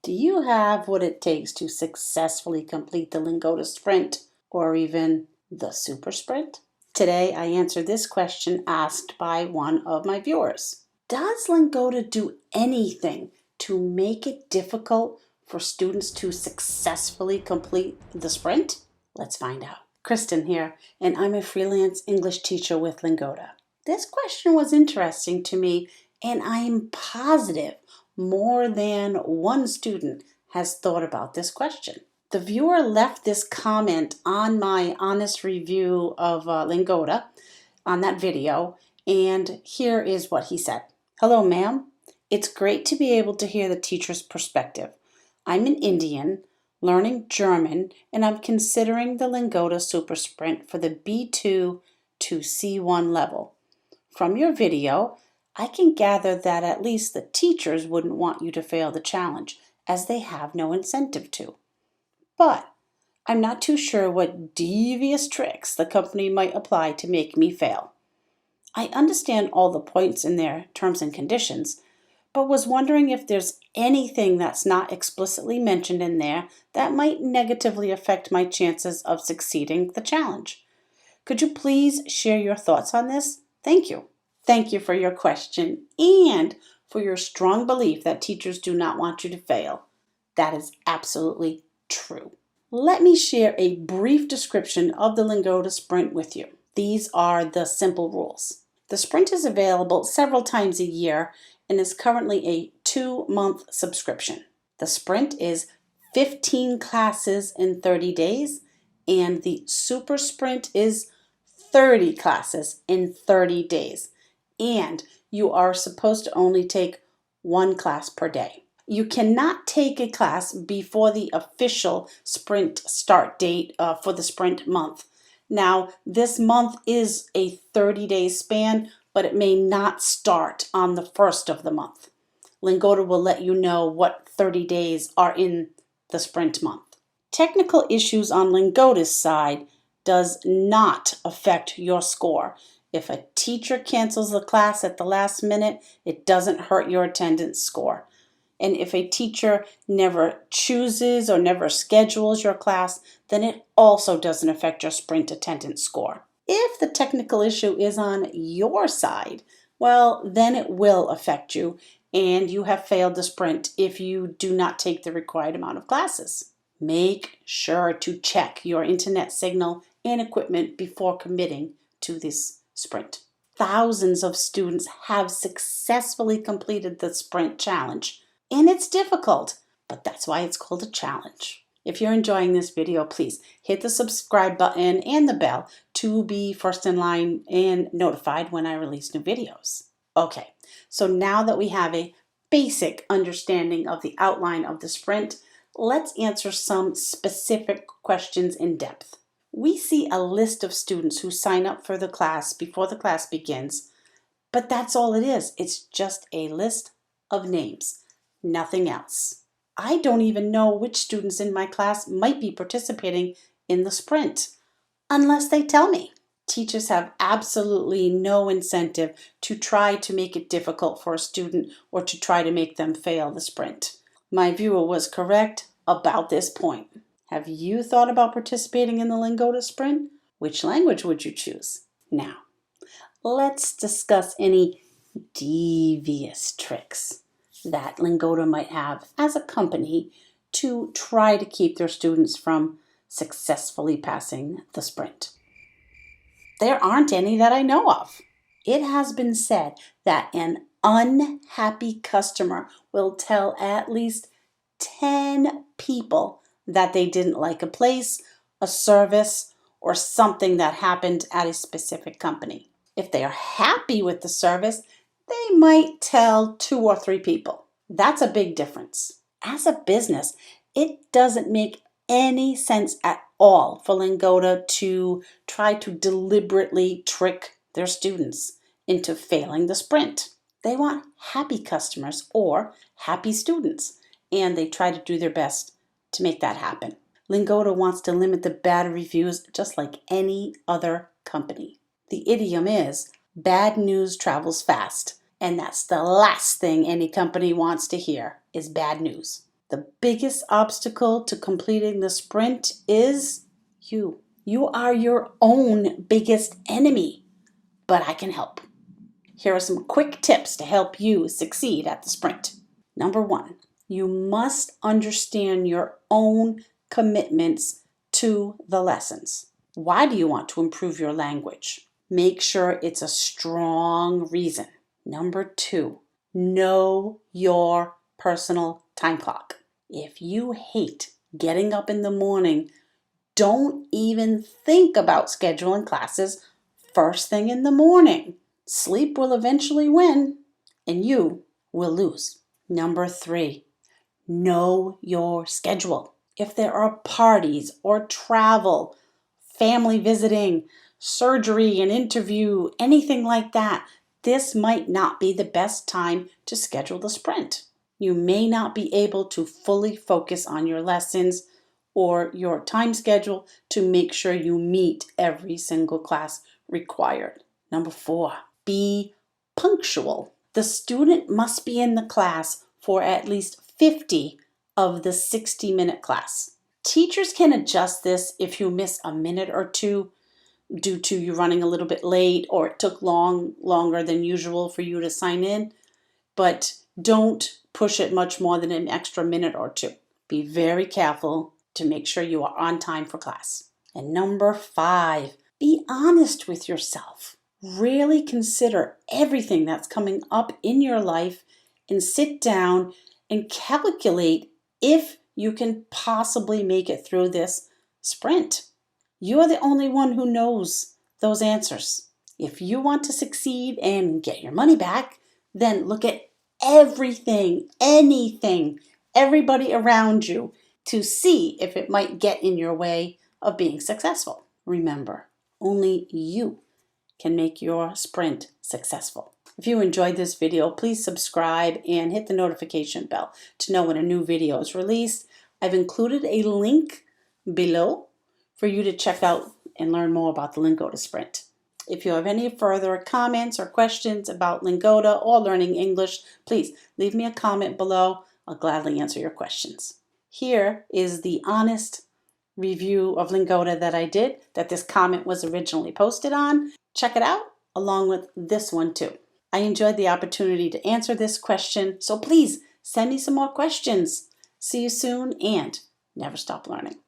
Do you have what it takes to successfully complete the Lingoda Sprint or even the Super Sprint? Today, I answer this question asked by one of my viewers. Does Lingoda do anything to make it difficult for students to successfully complete the sprint? Let's find out. Kristen here, and I'm a freelance English teacher with Lingoda. This question was interesting to me, and I am positive more than one student has thought about this question. The viewer left this comment on my honest review of Lingoda on that video, and here is what he said. Hello, ma'am. It's great to be able to hear the teacher's perspective. I'm an Indian learning German, and I'm considering the Lingoda Super Sprint for the B2 to C1 level. From your video, I can gather that at least the teachers wouldn't want you to fail the challenge, as they have no incentive to. But I'm not too sure what devious tricks the company might apply to make me fail. I understand all the points in their terms and conditions, but was wondering if there's anything that's not explicitly mentioned in there that might negatively affect my chances of succeeding the challenge. Could you please share your thoughts on this? Thank you. Thank you for your question and for your strong belief that teachers do not want you to fail. That is absolutely true. Let me share a brief description of the Lingoda Sprint with you. These are the simple rules. The Sprint is available several times a year and is currently a 2-month subscription. The Sprint is 15 classes in 30 days, and the Super Sprint is 30 classes in 30 days. And you are supposed to only take 1 class per day. You cannot take a class before the official Sprint start date for the Sprint month. Now, this month is a 30-day span, but it may not start on the first of the month. Lingoda will let you know what 30 days are in the Sprint month. Technical issues on Lingoda's side does not affect your score. If a teacher cancels the class at the last minute, it doesn't hurt your attendance score. And if a teacher never chooses or never schedules your class, then it also doesn't affect your Sprint attendance score. If the technical issue is on your side, well, then it will affect you, and you have failed the Sprint if you do not take the required amount of classes. Make sure to check your internet signal and equipment before committing to this Sprint. Thousands of students have successfully completed the Sprint challenge, and it's difficult, but that's why it's called a challenge. If you're enjoying this video, please hit the subscribe button and the bell to be first in line and notified when I release new videos. Okay, so now that we have a basic understanding of the outline of the Sprint, let's answer some specific questions in depth. We see a list of students who sign up for the class before the class begins, but that's all it is. It's just a list of names, nothing else. I don't even know which students in my class might be participating in the Sprint, unless they tell me. Teachers have absolutely no incentive to try to make it difficult for a student or to try to make them fail the Sprint. My viewer was correct about this point. Have you thought about participating in the Lingoda Sprint? Which language would you choose? Now, let's discuss any devious tricks that Lingoda might have as a company to try to keep their students from successfully passing the Sprint. There aren't any that I know of. It has been said that an unhappy customer will tell at least 10 people that they didn't like a place, a service, or something that happened at a specific company. If they are happy with the service, they might tell 2 or 3 people. That's a big difference. As a business, it doesn't make any sense at all for Lingoda to try to deliberately trick their students into failing the Sprint. They want happy customers or happy students, and they try to do their best to make that happen. Lingoda wants to limit the bad reviews just like any other company. The idiom is, bad news travels fast, and that's the last thing any company wants to hear is bad news. The biggest obstacle to completing the sprint is you. You are your own biggest enemy, but I can help. Here are some quick tips to help you succeed at the sprint. Number 1, you must understand your own commitments to the lessons. Why do you want to improve your language? Make sure it's a strong reason. Number 2, know your personal time clock. If you hate getting up in the morning, don't even think about scheduling classes first thing in the morning. Sleep will eventually win, and you will lose. Number 3, know your schedule. If there are parties or travel, family visiting, surgery, an interview, anything like that, this might not be the best time to schedule the sprint. You may not be able to fully focus on your lessons or your time schedule to make sure you meet every single class required. Number 4, be punctual. The student must be in the class for at least 50 of the 60-minute class. Teachers can adjust this if you miss a minute or two due to you running a little bit late or it took longer than usual for you to sign in, but don't push it much more than an extra minute or two. Be very careful to make sure you are on time for class. And number 5, be honest with yourself. Really consider everything that's coming up in your life and sit down and calculate if you can possibly make it through this sprint. You are the only one who knows those answers. If you want to succeed and get your money back, then look at everything, anything, everybody around you to see if it might get in your way of being successful. Remember, only you can make your sprint successful. If you enjoyed this video, please subscribe and hit the notification bell to know when a new video is released. I've included a link below for you to check out and learn more about the Lingoda Sprint. If you have any further comments or questions about Lingoda or learning English, please leave me a comment below. I'll gladly answer your questions. Here is the honest review of Lingoda that I did, that this comment was originally posted on. Check it out, along with this one too. I enjoyed the opportunity to answer this question, so please send me some more questions. See you soon, and never stop learning.